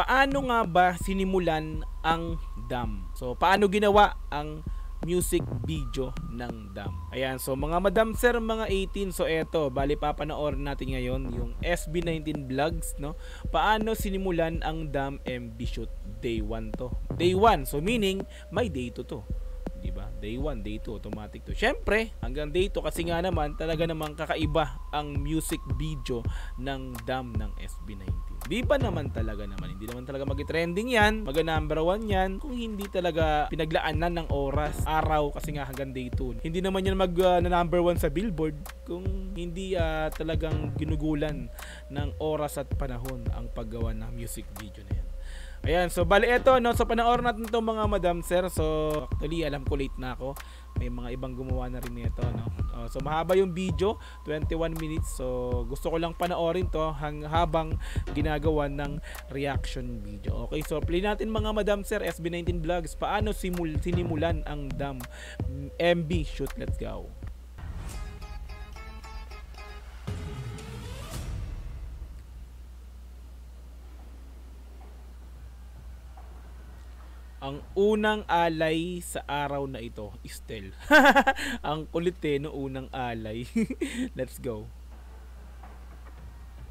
paano nga ba sinimulan ang Dam? So, paano ginawa ang music video ng Dam? Ayan, so mga madam sir, mga 18, so eto, bali papanoorin natin ngayon yung SB19 vlogs, no? Paano sinimulan ang Dam MV shoot. Day 1 to. Day 1, so meaning may day 2 to. Diba? Day 1, day 2, automatic to. Syempre, hanggang day 2 kasi nga naman, talaga namang kakaiba ang music video ng Dam ng SB19. Di ba naman talaga naman, hindi naman talaga mag-trending yan, mag-number 1 yan, kung hindi talaga pinaglaanan ng oras, araw, kasi nga hanggang day 2. Hindi naman yan mag-number 1 sa Billboard kung hindi talagang ginugulan ng oras at panahon ang paggawa ng music video na yan. Ayan, so bali eto, no, so panoorin natin itong mga madam sir. So actually alam ko late na ako, may mga ibang gumawa na rin nito, no. So mahaba yung video, 21 minutes. So gusto ko lang panoorin to habang ginagawa ng reaction video. Okay, so play natin mga madam sir, SB19 vlogs, paano sinimulan ang Dam MV shoot. Let's go. Ang unang alay sa araw na ito, Estel. Ang kulit no, unang alay. Let's go.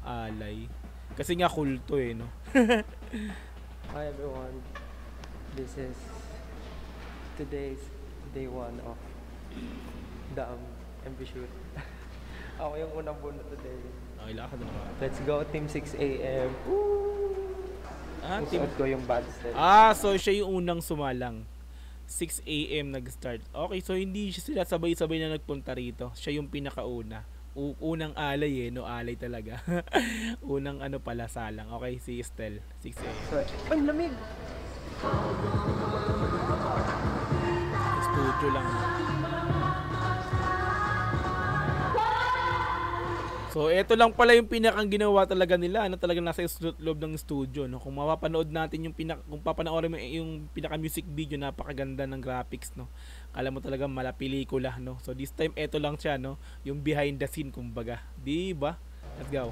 Alay. Kasi nga kulto no. Hi everyone. This is today's day 1 of Dam MV shoot. Ako yung unang bunot today. Okay, lakad na naman. Let's go Team 6 AM. Team ko yung bad style. So siya yung unang sumalang. 6 AM nag-start. Okay, so hindi sila sabay-sabay na nagpunta rito. Siya yung pinakauna. Unang alay no, alay talaga. Unang pala salang. Okay, si Estel, 6 AM. So, ang lamig. Studio lang. So, ito lang pala yung pinakang ginawa talaga nila, talagang nasa loob ng studio, no. Kung mapapanood natin yung kung papanoorin mo yung pinaka music video, napakaganda ng graphics, no. Kala mo talaga mala pelikula, no. So, this time ito lang siya, no, yung behind the scene kumbaga. Di ba? Let's go.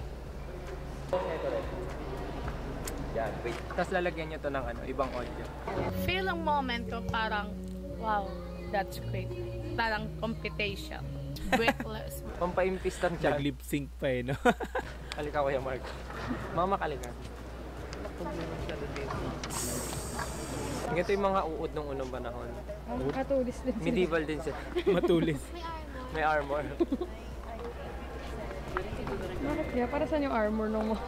Yan, wait. Tapos lalagyan niyo to ng ibang audio. Feel ang moment ko parang, wow, that's great. Parang competition. Breathless. Pampaimpis lang dyan. Nag-lip sync pa no? Kalika ko yung Mark. Mama, kalika. Ito yung mga uod ng unang panahon. Katulis din sila. Medieval din sila. Matulis. May armor. Bakit kaya? Para saan yung armor nung mo?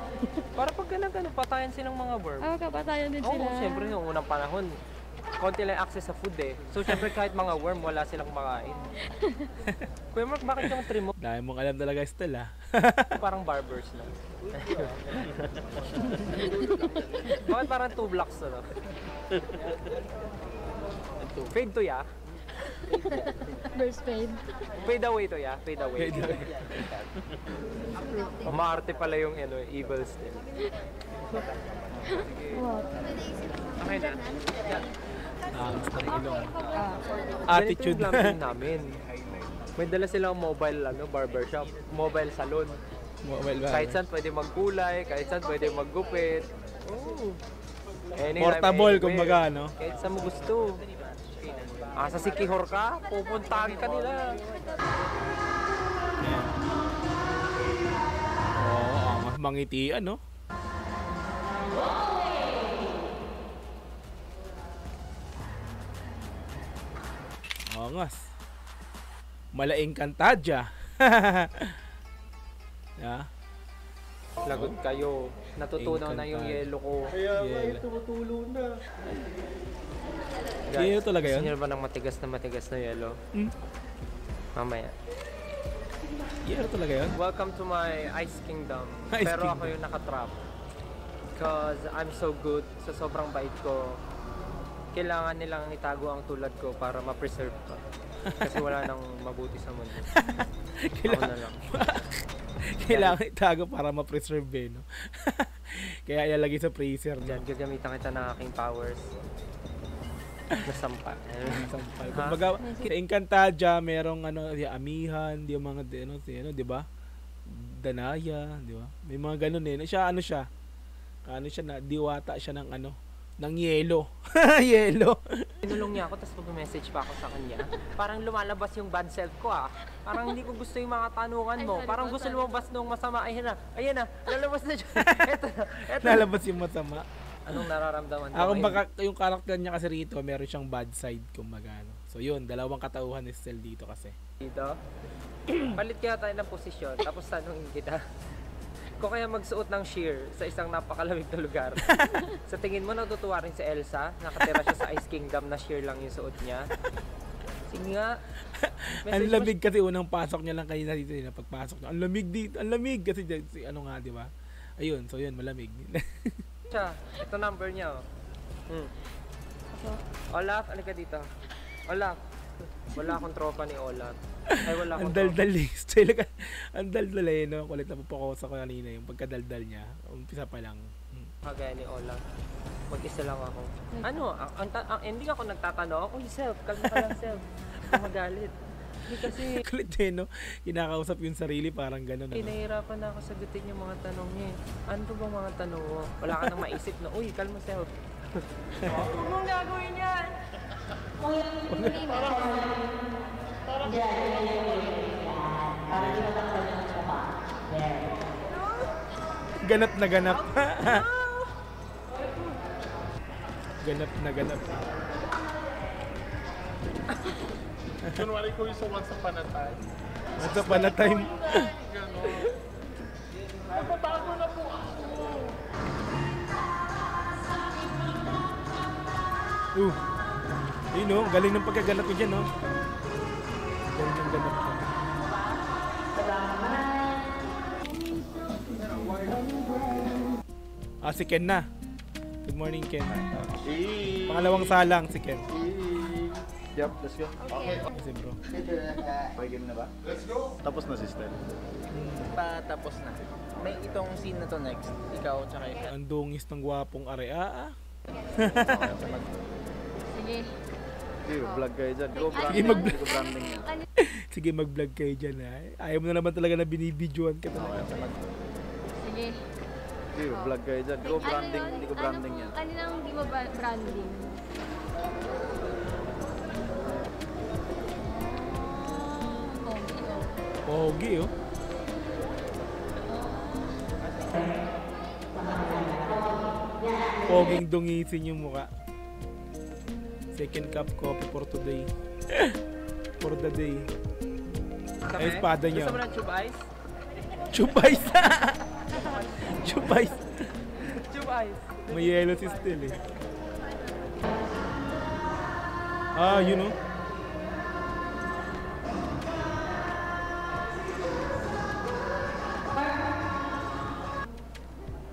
Para pag ganun, patayan silang mga worm. Kapatayan din sila. Oo, siyempre nung unang panahon, konti lang access sa food So siyempre kahit mga worm, wala silang makain. Kuya Mark, bakit yung trim mo? Dahil mong alam talaga, Estel, Parang barbers na. Bakit parang 2 blocks na? Fade to ya? First fade. Fade away to ya? Fade away. Maarte pala yung evil still. Wow. Okay na. Gusto ng ilong. Attitude Attitude. lang namin. May dala silang mobile barbershop, mobile salon. Kahit saan pwede magkulay, kahit saan pwede maggupit. Oh. Portable kumbaga, no? Kahit saan mo gusto. Sa Sikihor ka, pupuntahan ka nila. Mas mangitian, no? Angas. Malaing kantadya. Yeah. Lagot kayo. Natutunaw na yung yelo ko. Kaya tumutulo na. Yelo talaga yun? Gusto nyo ba ng matigas na yelo? Mamaya. Yelo talaga yun? Welcome to my Ice Kingdom. Ice Pero Kingdom. ako yung nakatrap. Because I'm so good. Sa sobrang bait ko. Kailangan nilang itago ang tulad ko para ma-preserve pa. Kasi wala nang mabuti sa mundo. Ako na lang. Kailangan itago para ma-preserve, no? Kaya ilalagay sa freezer, no? Diyan, gagamitan kita ng aking powers. Nasampa. Sampal. Kumbaga, sa Encantadia, merong amihan, di mga di ba? Danaya, di ba? May mga ganun Siya siya? Ano siya na, diwata siya ng ano, ng yelo. Yelo. Tinulong niya ako, tapos mag-message pa ako sa kanya. Parang lumalabas yung bad self ko ah. Parang hindi ko gusto yung mga tanungan mo. Parang gusto lumabas nung masama. Ayan na, lalabas na siya. Eto na. Lalabas yung masama. Anong nararamdaman ko? Kung baka yung karakter niya kasi rito, meron siyang bad side kumbaga. No? So yun, dalawang katauhan ni Stel dito kasi. Dito? Palit kaya tayo ng posisyon, tapos tanungin kita. Kung kaya magsuot ng sheer sa isang napakalamig na lugar, sa tingin mo natutuwa rin si Elsa? Nakatira siya sa Ice Kingdom na sheer lang yung suot niya? Sige nga. Ang lamig kasi unang pasok niya lang kanina dito. Pagpasok niya, ang lamig dito, ang lamig. Kasi ano nga, di ba? Ayun, so yun, malamig. Siya, ito number niya oh. Olaf, alika dito. Olaf. Wala akong tropa ni Olaf. Ay, wala akong Ang daldal eh. Ang daldal eh, no? Kulit na papakosa ko kanina yung pagkadaldal niya. Umpisa pa lang. Kagaya ni Olaf. Mag-isa lang ako. Ano, ang ending ako nagtatanong, oh, self, kalma ka lang self. Huwag ka magalit. Hindi kasi, Kulit eh, no? Kinakausap yung sarili, parang gano'n. Ano? nahihirapan na ako sagutin yung mga tanong niya. Ano ba mga tanong mo? Wala ka nang maisip na, uy, kalma self. Huwag mong gagawin yan! Ganap na ganap. Ganap na ganap. Kunwari ko yung sa Once Upon a Time. Once upon a time. Ganon. Nababago na po ako. Yun no, galing ng pagkaganap ko dyan no. Galing ng ganap ko. Si Ken na. Good morning Ken. Pangalawang salang si Ken. Yup, let's go. Okay. Kasi bro. Pag-game na ba? Let's go. Tapos na si Stel. Tapos na. May itong scene na to next. Ikaw tsaka ikaw. Ang dungis ng gwapong area. Sige. Sige, vlog kayo dyan. Go, Sige, mag-vlog. Go branding yan. Sige, mag-vlog kayo dyan ha. Ayaw mo na naman talaga na binibidyoan ka talaga. Sige. Sige, vlog kayo dyan. Go branding. Hindi ko branding yan. Kaninang hindi mo branding? Pogi oh. Poging dungisin yung muka. Second cup coffee for today. For the day. Ay, espada niya. Gusto mo ng tube ice? Chubais! Chubais! Tube ice. May yellow si Stel eh. Yun oh.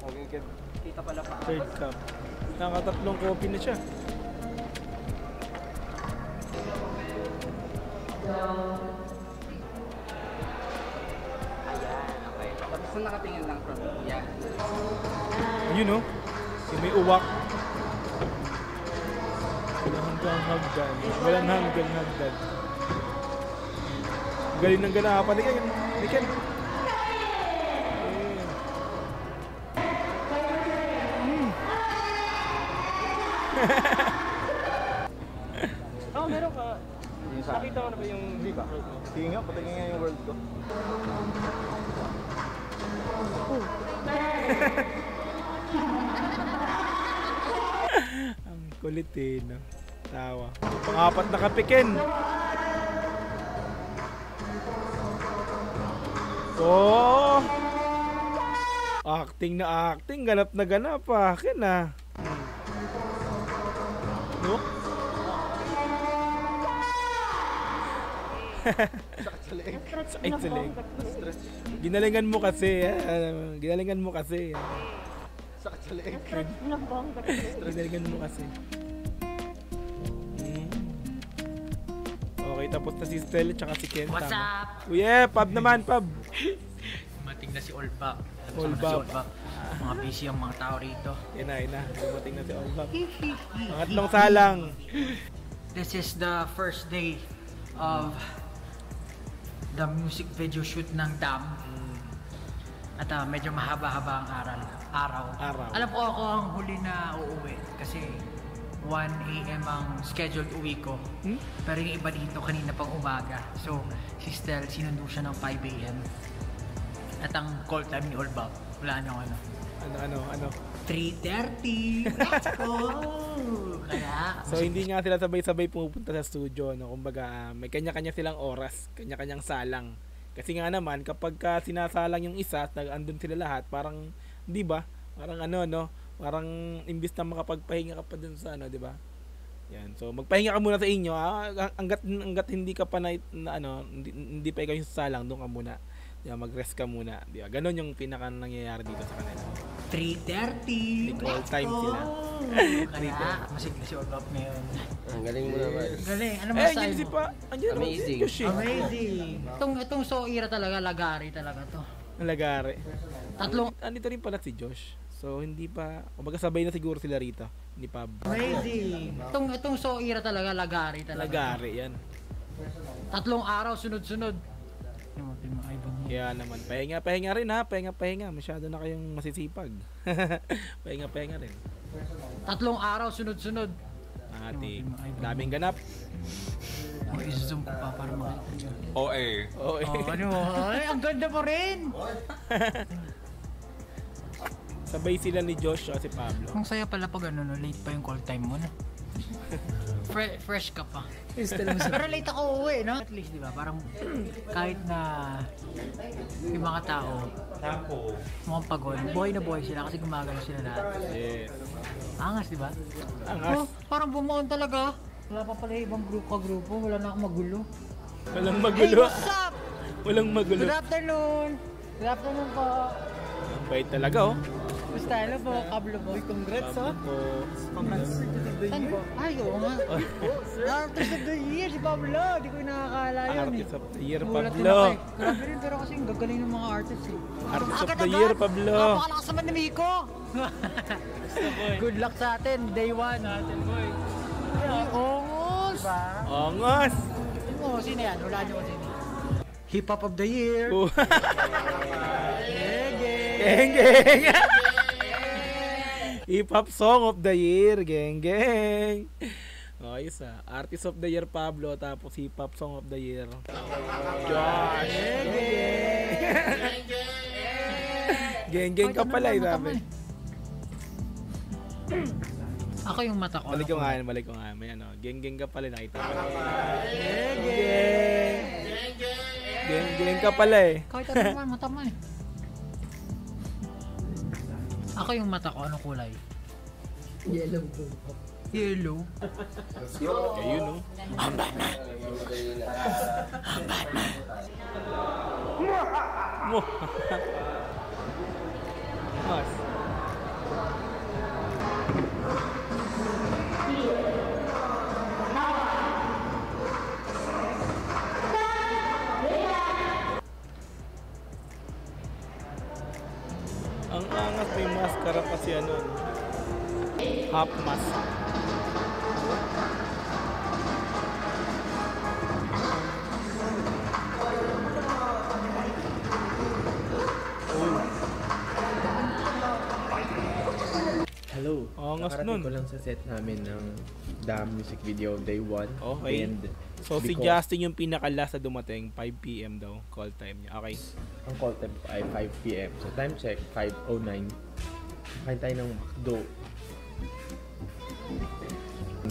Okay, good. Kita pala pa. Third cup. Nakatatlong coffee na siya. Okay. Tapos na nakatingin lang from yeah. Yun oh. Yung may uwak. Walang hanggang hagdan. Walang hanggang hagdan. Galing ng ganapan. Likan. Meron ka. Yung sa Nakita ko na ba yung Hindi ba? Sige nga, patingin nga yung world ko. Ang kulit eh, no? Tawa. Pang-apat na kapikin. Oh! Acting na acting. Ganap na ganap. Akin ah. No? Sakit sa leeg. Ginalingan mo kasi. Ginalingan mo kasi. Sakit sa leeg. Ginalingan mo kasi. Okay, tapos na si Stel tsaka si Ken. What's Tama. up? Oh yeah, Pab naman, Pab. Dumating na si Olbak. Olbak. Mga busy ang mga tao rito. Yan na. Dumating na si Olbak. Pangatlong salang. This is the first day of the music video shoot ng Dam. At medyo mahaba-haba ang araw. Alam ko ako ang huli na uuwi kasi 1 AM ang scheduled uwi ko. Pero yung iba dito kanina pang umaga. So, si Stel, sinundo siya ng 5 AM. At ang call time ni Olbab, wala nang ano. Ano? 3:30! Let's go! Kaya, So hindi nga sila sabay-sabay pumupunta sa studio, no? Kumbaga, may kanya-kanya silang oras, kanya-kanyang salang. Kasi nga naman, kapag ka sinasalang yung isa, andun sila lahat, parang, di ba? Parang parang imbis na makapagpahinga ka pa dun sa di ba? Yan. So magpahinga ka muna sa inyo, hangga't hindi ka pa hindi pa ikaw yung sasalang, doon ka muna. Diba, mag-rest ka muna. Diba? Ganon yung pinaka nangyayari dito sa kanila. 3:30! Call time sila. Kaya, masigla si Olbab ngayon. Ang galing mo naman. Galing, ano Eh, masasabi yun si mo? pa. Andiyan, Amazing. Amazing! Itong Soira talaga, lagari talaga to. Nalagari. Tatlong Andito rin pala si Josh. So hindi pa, kumbaga sabay na siguro sila rito. Hindi pa. amazing! Itong Soira talaga, lagari talaga. Nalagari yan. Tatlong araw, sunod-sunod. Kaya naman, pahinga rin ha. Pahinga. Masyado na kayong masisipag. pahinga rin. Tatlong araw, sunod-sunod. Ate, daming ganap. I-zoom ko pa para makita. OA. Oh, ay, ang ganda mo rin! Sabay sila ni Josh at si Pablo. Ang saya pala pag late pa yung call time mo na. Fresh ka pa. Pero late ako uuwi, no? At least, di ba? Parang kahit na yung mga tao mukhang pagod, buhay na buhay sila kasi gumagano sila lahat. Yes. Angas, di ba? Angas. Oh, parang bumuon talaga. Wala pa pala ibang grupo, wala na akong magulo. Walang Hey, magulo. what's up? Walang magulo. Good afternoon! Good afternoon po. Ang bait talaga oh. Basta, hello po, Pablo po. Congrats, Pablo po. Saan po? Ay, oo nga. Artist of the Year, si Pablo. Di ko nakakala yun Artist of the Year, Nagulat din Pablo. ako eh. Grabe rin, pero kasi ang gagaling ng mga artists eh. Artist of Agad-agad. the Year, Pablo. Napakalakas naman ni Miko. Good luck sa atin, day 1. Sa atin, boy. Ongos! Ongos. Sino yan? Wala niyo kasi. Hip Hop of the Year. Oh. Geng! Geng. Hip Hop Song of the Year, geng. Ayos ah. Artist of the Year, Pablo. Tapos Hip Hop Song of the Year, Josh. Geng ka pala eh, sabi. Ako yung mata ko. Balik ko nga. May geng ka pala, nakita ko. Geng ka pala eh. Kahit ano naman, mata mo eh. Ako yung mata ko, anong kulay? Yellow. Yellow? Ayun no. Mo. Mas. Ang angas, may maskara pa si half mask. Hello. Angas Nakarating nun. ko lang sa set namin ng Damn music video day 1. Okay. And So si because Justin yung pinaka-last na dumating, 5 PM daw call time niya. Okay. ang call time ko ay 5 PM. So time check, 5:09. Kain tayo ng McDo.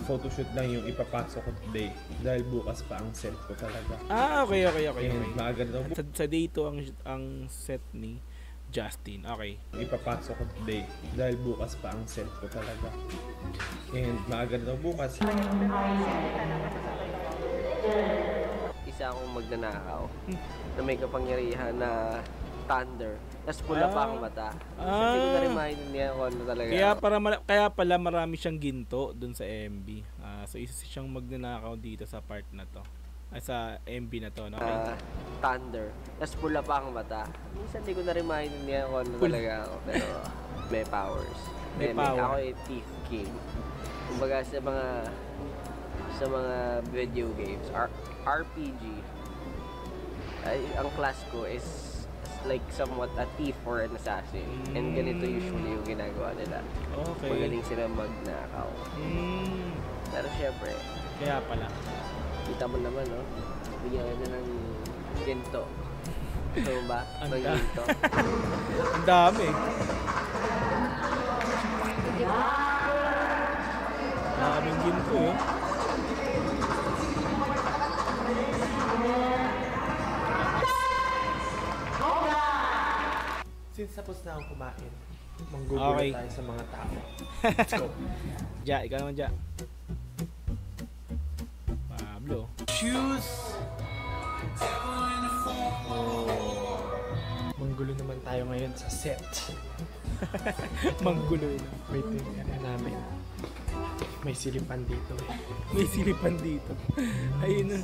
Photoshoot lang yung ipapasok ko today. Dahil bukas pa ang set ko talaga. Okay. And maaga na daw Sa day to ang set ni Justin. Okay. ipapasok ko today. Dahil bukas pa ang set ko talaga. And maaga na daw bukas. Isa akong magnanakaw na may kapangyarihan na thunder. Tapos pula pa ang mata. Hindi ko na remind niya kung ano talaga. Kaya pala marami siyang ginto dun sa MB. So isa siyang magnanakaw dito sa part na to. Sa MB na to, no? Okay. Thunder. Tapos pula pa ang mata. Minsan hindi ko na remind niya kung ano talaga ako. Pero may powers. May power. Ako ay Thief King. Kumbaga sa mga video games, RPG, ay, ang class ko is like somewhat a thief or an assassin. And ganito usually yung ginagawa nila. Okay. Magaling sila magnakaw. Pero syempre, Kaya pala. kita mo naman, no? Bigyan ka na ng ginto. Gusto mo ba? Ang Ng ginto. Ang dami. Daming ginto eh. Since tapos na akong kumain, manggugulo Okay. tayo sa mga tao. Let's go. Ja, ikaw naman, Ja. Pablo. Shoes! Manggulo naman tayo ngayon sa set. Manggulo na. Wait, ano namin. May silipan dito eh. May silipan dito. Ayun na.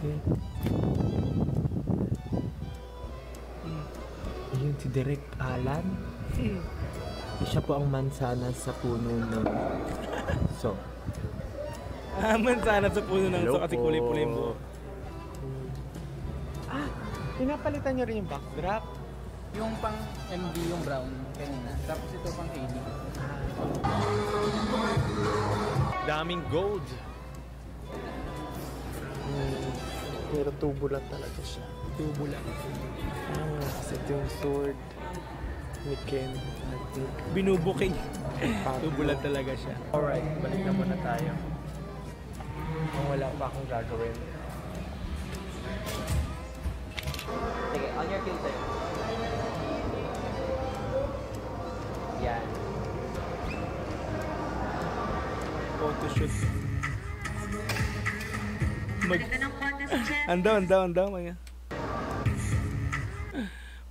Ayun si Direk Alan. Siya po ang mansanas sa puno ng so. Mansanas sa puno ng Hello so kasi po. kulay-pulay mo. Pinapalitan nyo rin yung backdrop. Yung pang MD yung brown kanina. Tapos ito pang AD. Daming gold. Pero tubular talaga siya. Tubular. Kasi ito yung sword ni Ken. I think. Binubuking. Pablo. Tubular talaga siya. Alright, balik na muna tayo. Kung wala pa akong gagawin. Sige, on your filter. Yan. Photoshoot. Andaw. Maya.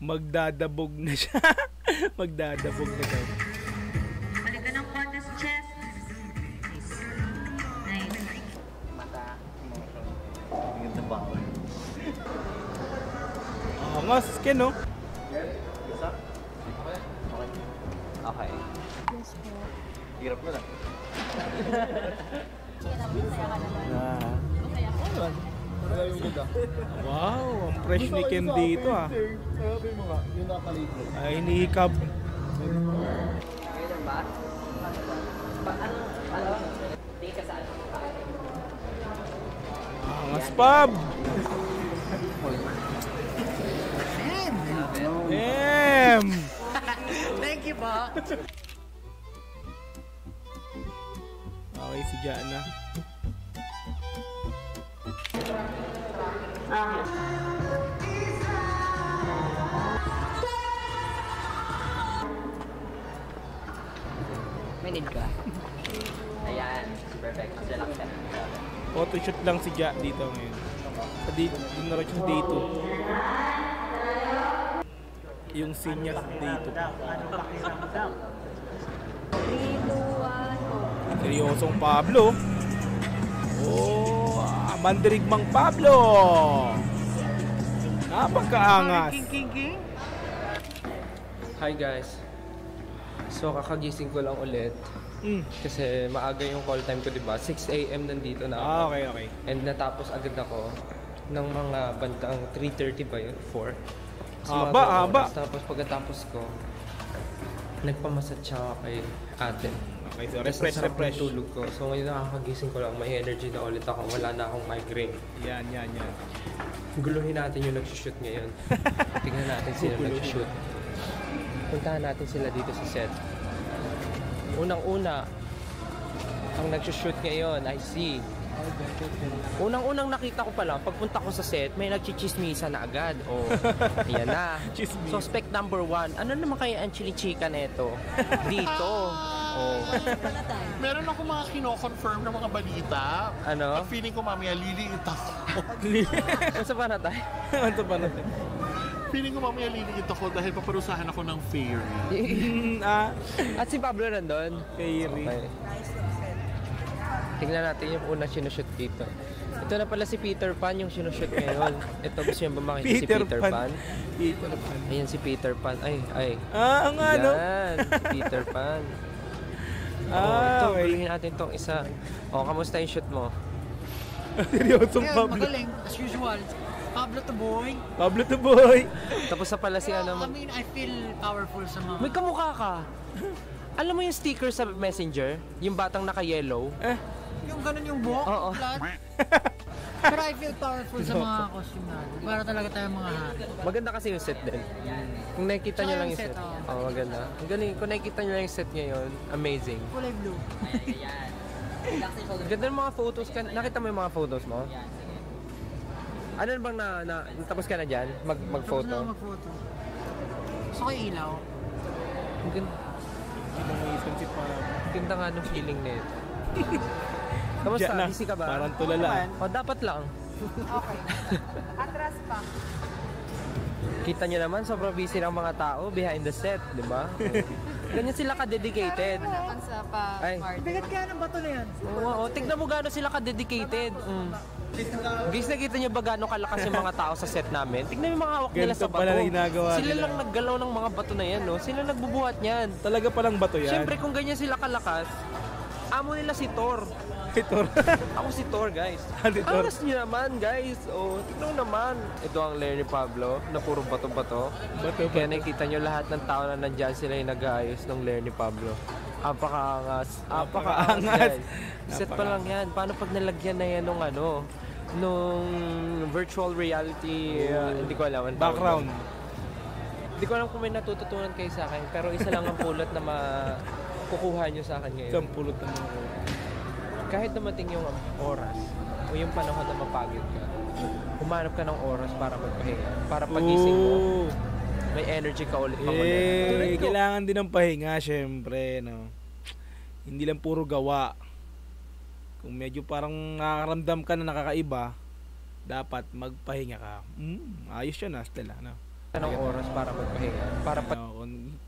Magdadabog na siya. Magdadabog na daw. Balikan ng contest chest. Nice. Mata, emotion. Yung the power. Nga, skin, no? Okay. Hirap mo na. Wow, ang fresh ni Ken dito ah. Ay, hinihikab. Ganyan ba? Ano? Tingin ka saan? Angas, Pab! Damn! Thank you po. Okay, si Jana. May need ka? Ayan. Perfect. Relax ka. Photoshoot lang si Ja dito ngayon. Sa dito na rin siya dito. Yung scene niya dito. Seryosong Pablo. Oh, mandirigmang Pablo. Napakaangas. Hi guys. So kakagising ko lang ulit. Kasi maaga yung call time ko, diba? 6 AM nandito na ako. Okay. And natapos agad ako ng mga bandang 3:30 ba yun? 4. Haba. Tapos pagkatapos ko, nagpamasad siya ako kay ate. Okay, so Tapos refresh. nasarap yung tulog ko. So ngayon nakakagising ko lang, may energy na ulit ako. Wala na akong migraine. Yan. Guluhin natin yung nagsushoot ngayon. Tingnan natin sila nagsushoot. Puntahan natin sila dito sa set. Unang-una, ang nagsushoot ngayon, I see. Unang-unang nakita ko pa lang, pagpunta ko sa set, may nagchichismisa na agad. Oh, ayan na. Suspect number 1. Ano naman kaya ang chili-chika neto? Dito. Oh. Meron ako mga kino-confirm na mga balita. Ano? At feeling ko mamaya liliit ako. Unsa pa na tayo? Feeling ko mamaya liliit ako dahil paparusahan ako ng fairy. At si Pablo nandun? Fairy. Okay. Tingnan natin yung unang sinushoot dito. Ito na pala si Peter Pan yung sinushoot ngayon. Ito, gusto niyo ba makita si Peter Pan? Peter Pan. Ayan si Peter Pan. Ay. Nga no? Yan, si Peter Pan. Ito, Okay. guluhin natin tong isa. Kamusta yung shoot mo? Seryosong Pablo. Magaling, as usual. Pablo to boy. Pablo to boy. Tapos sa pala si ano. I mean, I feel powerful sa mga... May kamukha ka. Alam mo yung sticker sa Messenger? Yung batang naka-yellow? Yung ganun yung buhok? Oo. Pero I feel powerful sa mga costume natin. Para talaga tayong mga hari. Maganda kasi yung set din. Kung nakikita nyo lang yung set. Maganda. Ang galing. Kung nakikita nyo lang yung set ngayon, amazing. Kulay blue. Ganda ng mga photos. Nakita mo yung mga photos mo? Ano bang tapos ka na dyan? Mag-photo? Tapos na mag-photo. Gusto ko yung ilaw. Ang ganda. Ganda nga ng feeling nito. Kamusta? Busy ka ba? Parang tulala. Dapat lang. Okay. Atras pa. Kita nyo naman, sobrang busy ng mga tao behind the set, di ba? Ganyan sila ka-dedicated. Sa pa-party. Bigat kaya ng bato na yan. Oo, tignan mo gano'n sila ka-dedicated. Guys, nakita nyo ba gano'n kalakas yung mga tao sa set namin? Tignan mo yung mga hawak nila sa bato. Sila lang naggalaw ng mga bato na yan, no? Sila nagbubuhat niyan. Talaga palang bato yan. Siyempre, kung ganyan sila kalakas, amo nila si Thor. Ako si Thor, guys. Angas nyo naman, guys. Tignan naman. Ito ang lair ni Pablo na puro bato-bato. Kaya nakikita nyo lahat ng tao na nandyan sila yung nag-aayos ng lair ni Pablo. Apakaangas. Apakaangas. Set pa lang yan. Paano pag nalagyan na yan nung virtual reality, hindi ko alam. Background. Hindi ko alam kung may natututunan kayo sa akin. Pero isa lang ang pulot na kukuha nyo sa akin ngayon. Isang pulot na kahit dumating yung oras o yung panahon na mapagod ka, humanap ka ng oras para magpahinga. Para pagising mo, may energy ka ulit pang ulit. Kailangan din ng pahinga, syempre. No? Hindi lang puro gawa. Kung medyo parang nakakaramdam ka na nakakaiba, dapat magpahinga ka. Ayos yun, Stella. No? Ng oras para magpahinga. Para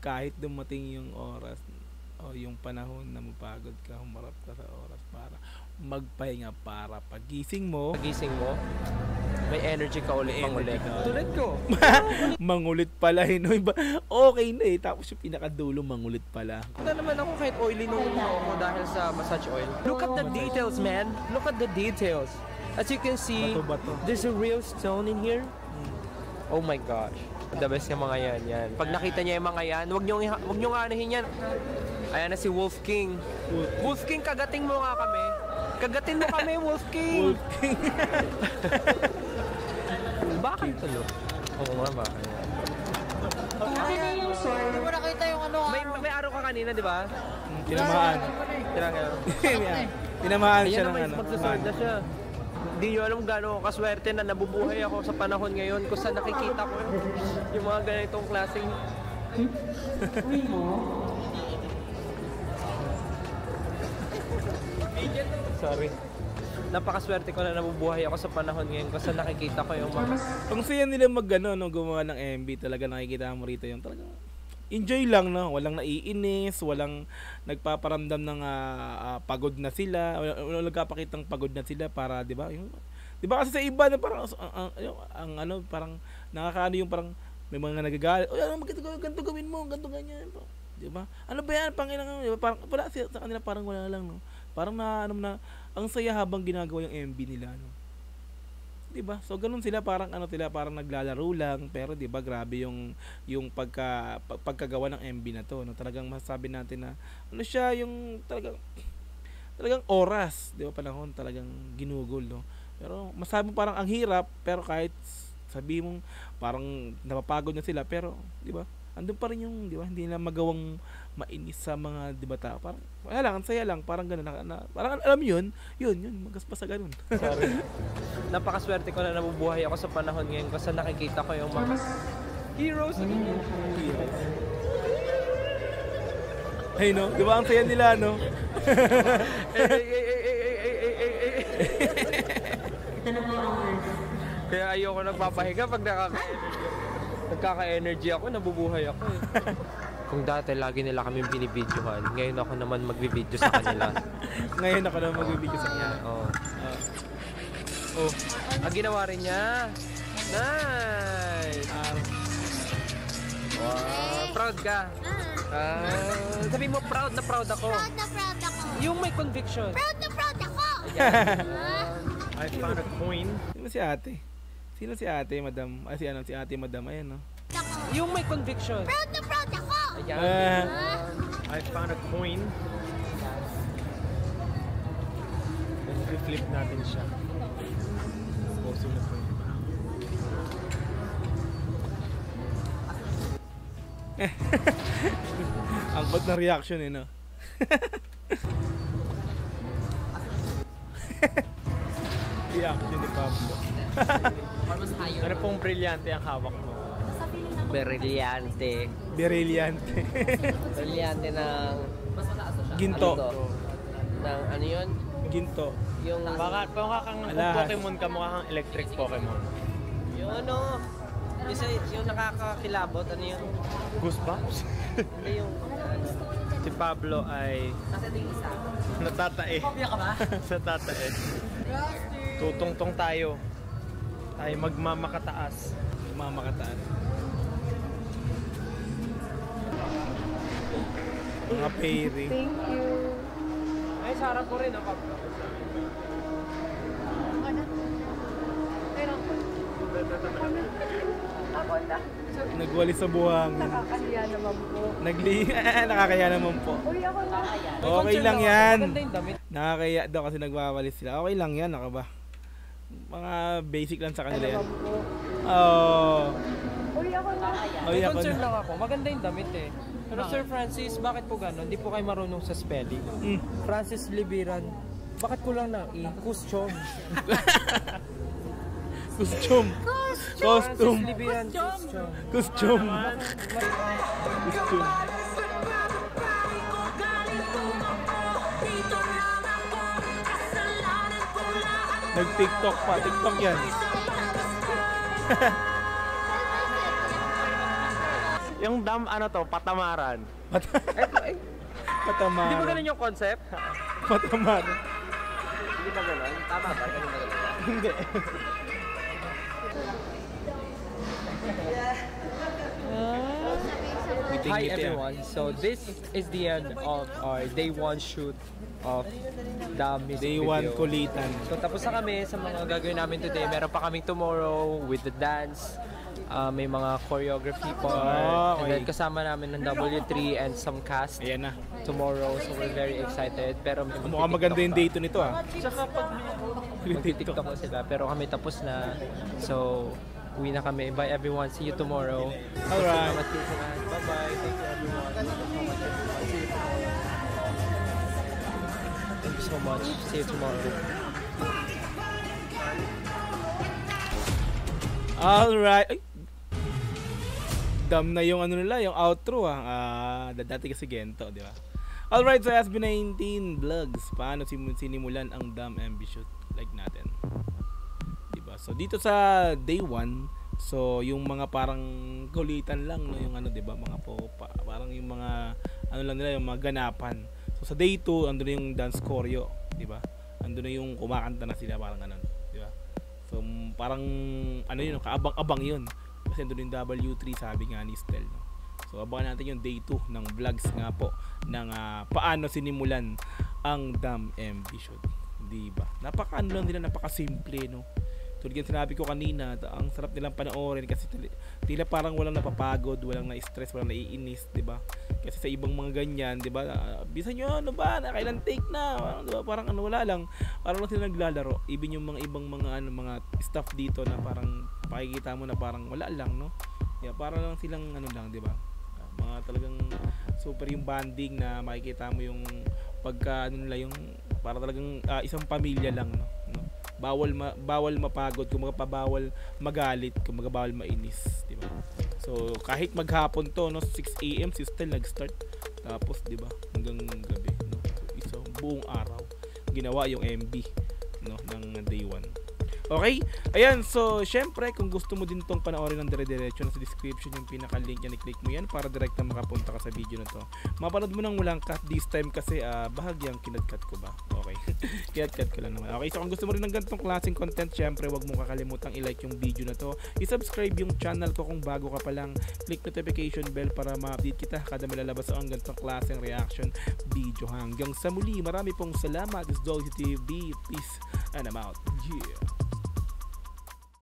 kahit dumating yung oras, o yung panahon na mapagod ka, humarap ka sa oras para magpahinga, para pagising mo, may energy ka ulit pang ulit. Tulad ko. Mangulit pala no? Okay na tapos yung pinakadulo mangulit pala. Wala naman ako kahit oily nung ako dahil sa massage oil. Look at the details, man. Look at the details. As you can see, there's a real stone in here. Oh my gosh. The best yung mga yan. Pag nakita niya yung mga yan, wag nyo anahin yan. Ayan na si Wolf King. Wolf King, kagating mo nga kami. Kagatin mo kami, Wolf King. Wolf King. Bakit tulo? Oo nga, bakit? Hindi mo nakita yung May araw ka kanina, di ba? Tinamaan. Tinamaan siya ng Magsasunod na siya. Hindi nyo alam gano'ng kaswerte na nabubuhay ako sa panahon ngayon kung saan nakikita ko yung mga ganitong klaseng sorry. Napakaswerte ko na nabubuhay ako sa panahon ngayon kung saan nakikita ko yung mga... Kung siya nila gumawa ng MV, talaga nakikita mo rito yung talaga enjoy lang, no? Walang naiinis, walang nagpaparamdam ng pagod na sila, walang nagpapakitang pagod na sila para, 'di ba? Di ba kasi sa iba na parang parang nakakaano yung parang may mga nagagalit. Ganito gawin mo, ganito ganyan. Di ba? Ano ba yan? Pangilang, diba? Parang wala sa kanila, parang wala lang, no? Parang na ang saya habang ginagawa yung MV nila, no? Diba? So ganun sila, parang parang naglalaro lang, pero 'di ba grabe yung pagkagawa ng MV na to, no? Talagang masasabi natin na siya yung talagang oras, 'di ba, panahon talagang ginugol, no? Pero masabi mo parang ang hirap, pero kahit sabi mong parang napapagod na sila, pero 'di ba? Andun pa rin yung, 'di ba? Hindi nila magawang mainis sa mga debata. Parang wala lang, ang saya lang, parang gano'n parang alam yun, magaspas sa gano'n. Sorry. Napakaswerte ko na nabubuhay ako sa panahon ngayon kasi nakikita ko yung mga heroes. Ay, no? Di ba ang saya nila, no? Kaya ayoko nagpapahinga pag nagkaka-energy ako, nabubuhay ako eh. Kung dati lagi nila kami binibidyohan, ngayon ako naman magbibidyo sa kanila. Ngayon ako naman magbibidyo sa kanila. Ang ginawa rin niya. Nice! Wow, proud ka? Sabi mo, proud na proud ako. Proud na proud ako. Yung may conviction. Proud na proud ako. I found a coin. Sino si ate? Si Sino si ate, madam? Si ate, madam. Ayan, no? Yung may conviction. Proud na proud ako! Ayan. I found a coin. Then i-flip natin siya. Puso na coin. Ang bad na reaction no? Reaction ni Pablo. Ano pong brilyante ang hawak mo? Brillante. Brillante. Brillante ng... Ginto. Ng ano yun? Ginto. Yung... Baka kung Pokemon ka, mukha kang electric Pokemon. Yung ano... Yung nakakakilabot, ano yun? Goosebumps? Hindi yung... Si Pablo ay... Natatae. Kopya ka ba? Natatae. Tutungtong tayo. Tayo magmamakataas. Magmamakataas. Mga pairing. Thank you. Ay, sarap ko rin, Pablo. Ako na. Nagwali sa buhangin. Nakakahiya naman po. Nakakaya naman po. Uy, ako na. Okay lang yan. Maganda yung damit. Nakakaya daw kasi nagwawali sila. Okay lang yan, naka ba? Mga basic lang sa kanila yan. Oh. Uy, ako na. Uy, ako Concern na. lang ako. Maganda yung damit eh. Pero Sir Francis, bakit po gano'n? Hindi po kayo marunong sa spelling. Francis Libiran, bakit ko lang na i-custom? Costume. Francis Libiran, custom. Costume. Costume. Nag-TikTok pa. TikTok yan. Yung dam, ano to, patamaran. Patamaran. Hindi ba ganun yung concept? Patamaran. Hindi ba gano'n? Tama ba? Ganun ba gano'n? Hindi. Hi everyone, so this is the end of our day 1 shoot of the music Day video. 1 kulitan. So tapos na kami sa mga gagawin namin today. Meron pa kaming tomorrow with the dance. May mga choreography part. And then kasama namin ng W3 and some cast. Ayan na. Tomorrow, so we're very excited. Pero Mukhang maganda yung date nito ah. Tsaka pag mag-TikTok na sila. Pero kami tapos na. So, uwi na kami. Bye everyone. See you tomorrow. Alright. Bye-bye. Thank you everyone. Thank you so much. See you tomorrow. Alright. Ay. Dam na yung ano nila, yung outro dati kasi gento, di ba? Alright, so SB19 Vlogs. Paano sinimulan ang Dam MB shoot like natin? Di ba? So dito sa day 1, so yung mga parang kulitan lang, no, yung ano, di ba, mga parang yung mga ano lang nila, yung mga ganapan. So sa day 2, ando na yung dance choreo, di ba? Ando na yung kumakanta na sila, parang ganun, di ba? So parang ano yun, kaabang-abang yun. Kasi doon yung W3, sabi nga ni Stel, no? So abangan natin yung day 2 ng vlogs nga po ng paano sinimulan ang Dam MB shoot, di ba? Napaka-ano lang nila, napaka-simple, no? Tulad yung sinabi ko kanina, ang sarap nilang panoorin kasi tila parang walang napapagod, walang na-stress, walang naiinis, di ba? Kasi sa ibang mga ganyan, di ba? Bisan nyo, ano ba? Nakailan take na? Di ba? Parang ano, wala lang. Parang lang sila naglalaro. Even yung mga ibang mga mga staff dito na parang pakikita mo na parang wala lang, no? Yeah, parang lang silang ano lang, di ba? Mga talagang super yung banding na makikita mo yung pagka ano nila, yung para talagang isang pamilya lang, no? Bawal mapagod, kung bawal magalit, kung bawal mainis, di ba? So kahit maghapon to, no, 6 AM si Stel nag-start, tapos di ba hanggang gabi, no? So isang buong araw ginawa yung MB, no, ng day 1. Okay? Ayan, so syempre kung gusto mo din tong panoorin ng dire-diretso, nasa description yung pinaka-link yan, i-click mo yan para direkta makapunta ka sa video na to. Mapanood mo nang walang cut this time kasi bahagyang kinat-cut ko ba? Okay. Kinat-cut ko lang naman. Okay, so kung gusto mo rin ng ganitong klaseng content, syempre wag mong kakalimutang i-like yung video na to. I-subscribe yung channel ko kung bago ka pa lang. Click notification bell para ma-update kita kada may lalabas ang ganitong klaseng reaction video. Hanggang sa muli, marami pong salamat. This is Doggy TV. Peace and I'm out. Yeah.